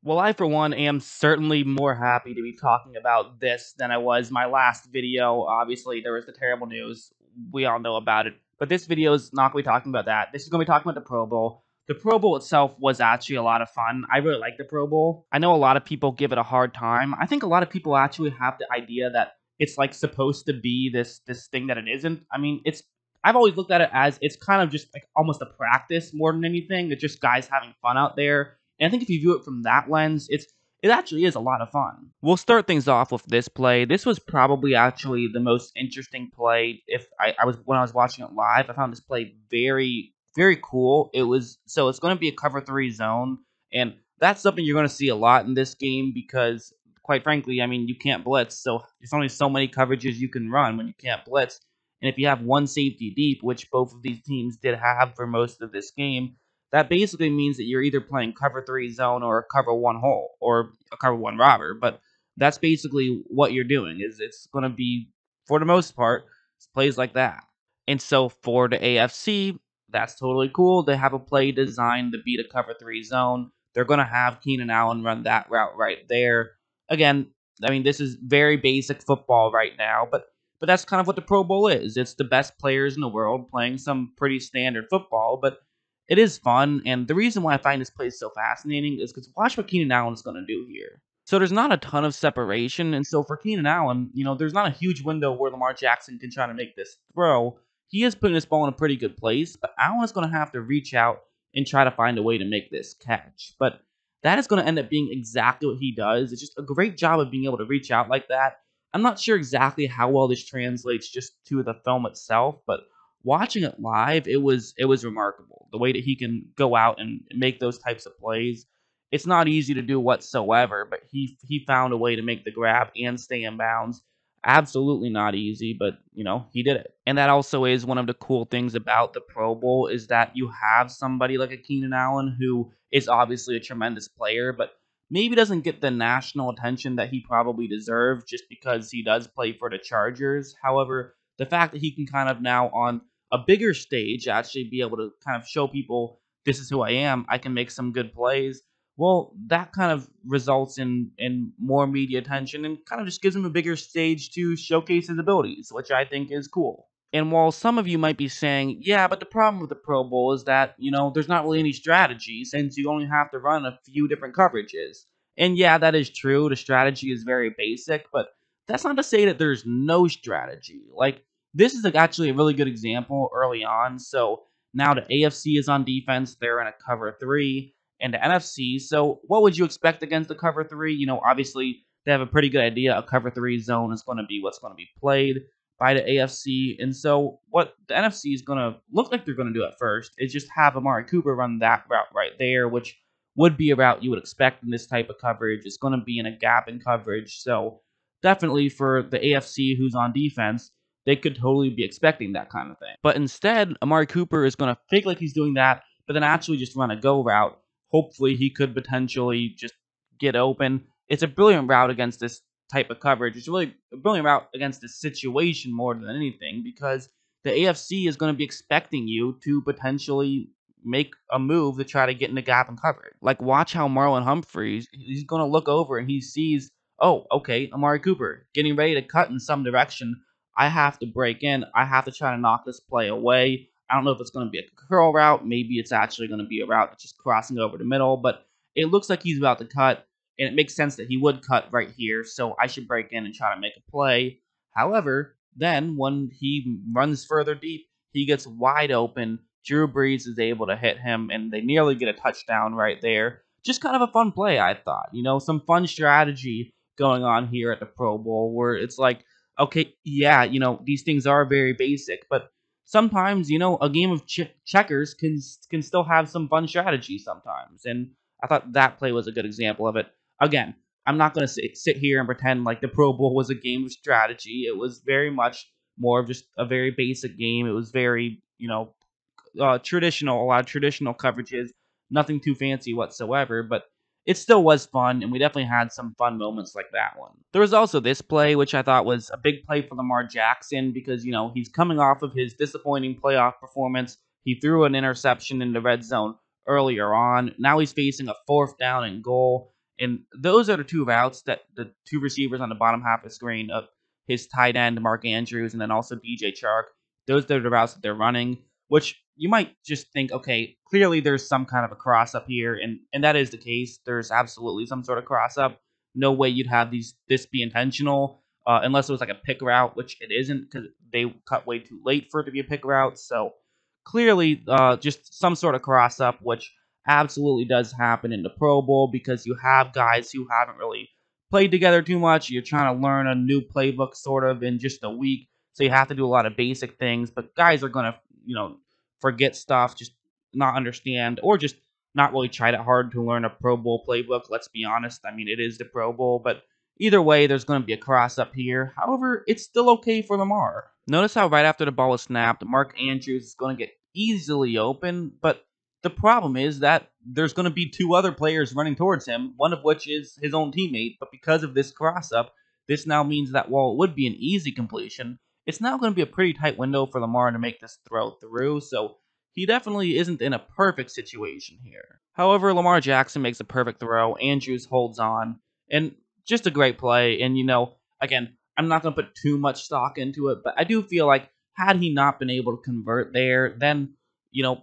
Well, I, for one, am certainly more happy to be talking about this than I was my last video. Obviously, there was the terrible news. We all know about it. But this video is not going to be talking about that. This is going to be talking about the Pro Bowl. The Pro Bowl itself was actually a lot of fun. I really like the Pro Bowl. I know a lot of people give it a hard time. I think a lot of people actually have the idea that it's like supposed to be this thing that it isn't. I mean, I've always looked at it as it's kind of just like almost a practice more than anything. It's just guys having fun out there, and I think if you view it from that lens, it actually is a lot of fun. We'll start things off with this play. This was probably actually the most interesting play. If I was when I was watching it live, I found this play very very cool. It's going to be a cover three zone, and that's something you're going to see a lot in this game because, quite frankly, I mean you can't blitz, so there's only so many coverages you can run when you can't blitz. And if you have one safety deep, which both of these teams did have for most of this game, that basically means that you're either playing cover three zone or a cover one hole or a cover one robber. But that's basically what you're doing. Is it's going to be, for the most part, plays like that. And so for the AFC, that's totally cool. They have a play designed to beat a cover three zone. They're going to have Keenan Allen run that route right there. Again, I mean, this is very basic football right now, but that's kind of what the Pro Bowl is. It's the best players in the world playing some pretty standard football, but it is fun, and the reason why I find this play so fascinating is because watch what Keenan Allen is going to do here. So there's not a ton of separation, and so for Keenan Allen, there's not a huge window where Lamar Jackson can try to make this throw. He is putting this ball in a pretty good place, but Allen is going to have to reach out and try to find a way to make this catch. But that is going to end up being exactly what he does. It's just a great job of being able to reach out like that. I'm not sure exactly how well this translates just to the film itself, but watching it live, it was remarkable. The way that he can go out and make those types of plays. It's not easy to do whatsoever, but he found a way to make the grab and stay in bounds. Absolutely not easy, but he did it. And that also is one of the cool things about the Pro Bowl is that you have somebody like a Keenan Allen who is obviously a tremendous player, but maybe doesn't get the national attention that he probably deserves just because he does play for the Chargers. However, the fact that he can kind of now on a bigger stage actually be able to kind of show people this is who I am, I can make some good plays. Well, that kind of results in more media attention and kind of just gives him a bigger stage to showcase his abilities, which I think is cool. And while some of you might be saying, yeah, but the problem with the Pro Bowl is that, there's not really any strategy since you only have to run a few different coverages. And yeah, that is true. The strategy is very basic, but that's not to say that there's no strategy. Like, this is actually a really good example early on. So now the AFC is on defense. They're in a cover three. And the NFC. So what would you expect against the cover three? Obviously, they have a pretty good idea a cover three zone is going to be what's going to be played by the AFC. And so what the NFC is going to look like they're going to do at first is just have Amari Cooper run that route right there, which would be a route you would expect in this type of coverage. It's going to be in a gap in coverage. So definitely for the AFC who's on defense, they could totally be expecting that kind of thing. But instead, Amari Cooper is going to fake like he's doing that, but then actually just run a go route. Hopefully, he could potentially just get open. It's a brilliant route against this type of coverage. It's really a brilliant route against this situation more than anything because the AFC is going to be expecting you to potentially make a move to try to get in the gap and cover it. Like, watch how Marlon Humphreys, he's going to look over and he sees, oh, okay, Amari Cooper getting ready to cut in some direction. I have to break in. I have to try to knock this play away. I don't know if it's going to be a curl route. Maybe it's actually going to be a route that's just crossing over the middle, but it looks like he's about to cut, and it makes sense that he would cut right here, so I should break in and try to make a play. However, then when he runs further deep, he gets wide open. Drew Brees is able to hit him, and they nearly get a touchdown right there. Just kind of a fun play, I thought. Some fun strategy going on here at the Pro Bowl where it's like, okay, yeah, these things are very basic, but sometimes, a game of checkers can still have some fun strategy sometimes. And I thought that play was a good example of it. Again, I'm not going to sit here and pretend like the Pro Bowl was a game of strategy. It was very much more of just a very basic game. It was very, traditional, a lot of traditional coverages, nothing too fancy whatsoever, but it still was fun, and we definitely had some fun moments like that one. There was also this play, which I thought was a big play for Lamar Jackson because, he's coming off of his disappointing playoff performance. He threw an interception in the red zone earlier on. Now he's facing a fourth down and goal, And those are the two routes that the two receivers on the bottom half of the screen of his tight end, Mark Andrews, and then also DJ Chark. Those are the routes that they're running, which you might just think, okay, clearly there's some kind of a cross up here, and that is the case. There's absolutely some sort of cross up. No way you'd have this be intentional, unless it was like a pick route, which it isn't because they cut way too late for it to be a pick route. So clearly, just some sort of cross up, which absolutely does happen in the Pro Bowl because you have guys who haven't really played together too much. You're trying to learn a new playbook sort of in just a week, so you have to do a lot of basic things. But guys are gonna, forget stuff, just not understand, or just not really try that hard to learn a Pro Bowl playbook. Let's be honest. I mean, it is the Pro Bowl, but either way, there's going to be a cross up here. However, it's still okay for Lamar. Notice how right after the ball was snapped, Mark Andrews is going to get easily open, but the problem is that there's going to be two other players running towards him, one of which is his own teammate, but because of this cross-up, this now means that while it would be an easy completion, it's now going to be a pretty tight window for Lamar to make this throw through, so he definitely isn't in a perfect situation here. However, Lamar Jackson makes a perfect throw, Andrews holds on, and just a great play, and again, I'm not going to put too much stock into it, but I do feel like had he not been able to convert there, then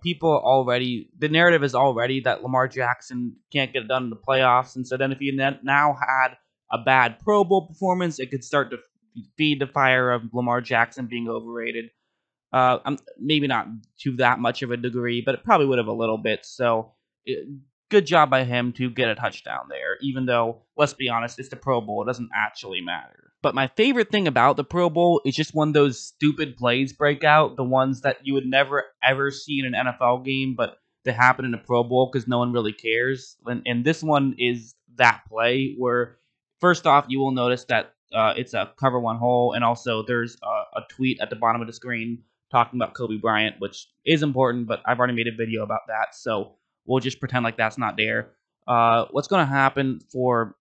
people already, the narrative is already that Lamar Jackson can't get it done in the playoffs. And so then if he now had a bad Pro Bowl performance, it could start to feed the fire of Lamar Jackson being overrated. Maybe not to that much of a degree, but it probably would have a little bit. So good job by him to get a touchdown there, even though, let's be honest, it's the Pro Bowl. It doesn't actually matter. But my favorite thing about the Pro Bowl is just when those stupid plays break out, the ones that you would never, ever see in an NFL game, but they happen in a Pro Bowl because no one really cares. And this one is that play where, first off, you will notice that it's a cover one hole, and also there's a tweet at the bottom of the screen talking about Kobe Bryant, which is important, but I've already made a video about that, so we'll just pretend like that's not there. What's going to happen for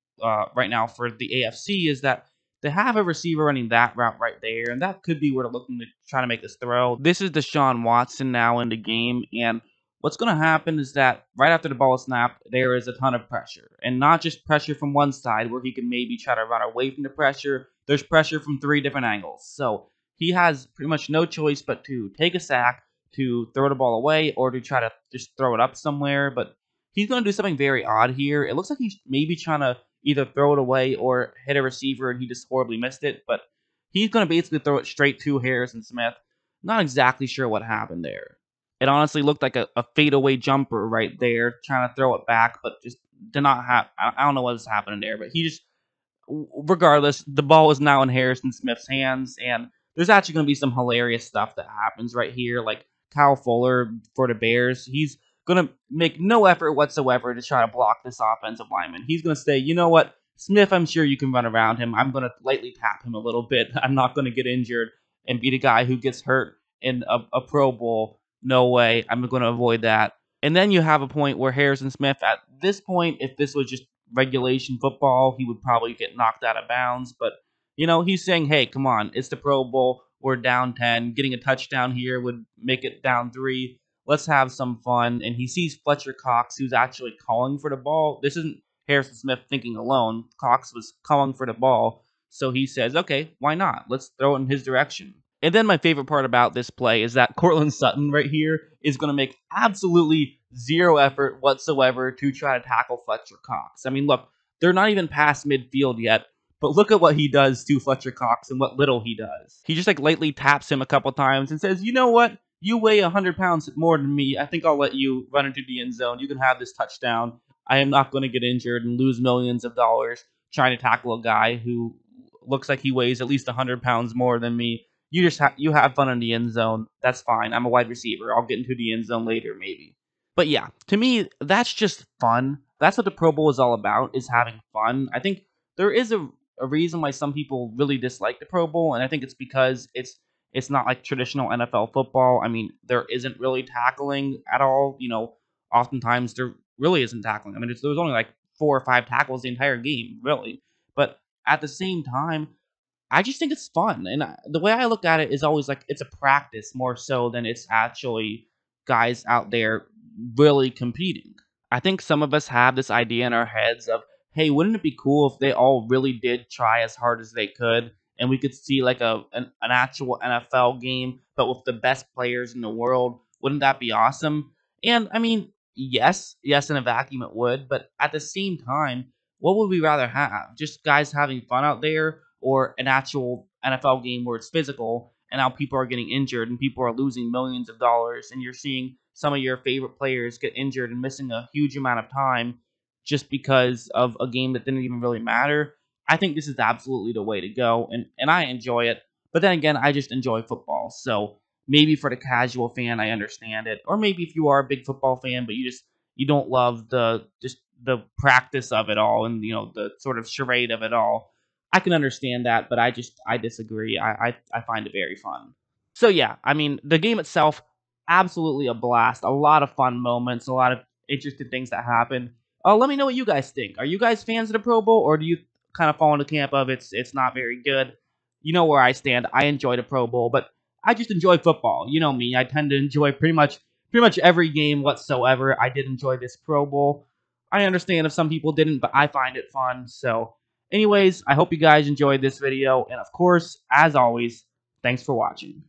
right now for the AFC is that they have a receiver running that route right there, and that could be where they're looking to try to make this throw. This is Deshaun Watson now in the game, and what's going to happen is that right after the ball is snapped, there is a ton of pressure, and not just pressure from one side where he can maybe try to run away from the pressure. There's pressure from three different angles, so he has pretty much no choice but to take a sack, to throw the ball away, or to try to just throw it up somewhere. But he's going to do something very odd here. It looks like he's maybe trying to either throw it away or hit a receiver, and he just horribly missed it. But he's going to basically throw it straight to Harrison Smith. Not exactly sure what happened there. It honestly looked like a fadeaway jumper right there, trying to throw it back, but just did not have. I don't know what was happening there, but he just, regardless, the ball is now in Harrison Smith's hands, and there's actually going to be some hilarious stuff that happens right here. Like Kyle Fuller for the Bears, he's going to make no effort whatsoever to try to block this offensive lineman. He's going to say, you know what, Smith, I'm sure you can run around him. I'm going to lightly tap him a little bit. I'm not going to get injured and be the guy who gets hurt in a Pro Bowl. No way. I'm going to avoid that. And then you have a point where Harrison Smith, at this point, if this was just regulation football, he would probably get knocked out of bounds. But, he's saying, hey, come on, it's the Pro Bowl. We're down 10. Getting a touchdown here would make it down 3. Let's have some fun. And he sees Fletcher Cox, who's actually calling for the ball. This isn't Harrison Smith thinking alone. Cox was calling for the ball. So he says, okay, why not? Let's throw it in his direction. And then my favorite part about this play is that Courtland Sutton right here is going to make absolutely zero effort whatsoever to try to tackle Fletcher Cox. I mean, look, they're not even past midfield yet, but look at what he does to Fletcher Cox and what little he does. He just lightly taps him a couple times and says, you know what? You weigh 100 pounds more than me. I think I'll let you run into the end zone. You can have this touchdown. I am not going to get injured and lose millions of dollars trying to tackle a guy who looks like he weighs at least 100 pounds more than me. You just you have fun in the end zone. That's fine. I'm a wide receiver. I'll get into the end zone later, maybe. But yeah, to me, that's just fun. That's what the Pro Bowl is all about, is having fun. I think there is a reason why some people really dislike the Pro Bowl, and I think it's because it's not like traditional NFL football. I mean, there isn't really tackling at all. Oftentimes there really isn't tackling. I mean, there was only like 4 or 5 tackles the entire game, really. But at the same time, I just think it's fun, and the way I look at it is always like it's a practice more so than it's actually guys out there really competing. I think some of us have this idea in our heads of, hey, wouldn't it be cool if they all really did try as hard as they could, and we could see like an actual NFL game, but with the best players in the world? Wouldn't that be awesome? And I mean, yes, in a vacuum it would, but at the same time, what would we rather have? Just guys having fun out there, or an actual NFL game where it's physical and now people are getting injured and people are losing millions of dollars, and you're seeing some of your favorite players get injured and missing a huge amount of time just because of a game that didn't even really matter? I think this is absolutely the way to go, and I enjoy it. But then again, I just enjoy football, so maybe for the casual fan, I understand it, or maybe if you are a big football fan, but you don't love the practice of it all, and the sort of charade of it all. I can understand that, but I disagree. I find it very fun. So yeah, I mean, the game itself, absolutely a blast. A lot of fun moments, a lot of interesting things that happen. Let me know what you guys think. Are you guys fans of the Pro Bowl, or do you kind of fall into the camp of it's not very good? You know where I stand. I enjoy the Pro Bowl, but I just enjoy football. You know me. I tend to enjoy pretty much every game whatsoever. I did enjoy this Pro Bowl. I understand if some people didn't, but I find it fun. So, anyways, I hope you guys enjoyed this video, and of course, as always, thanks for watching.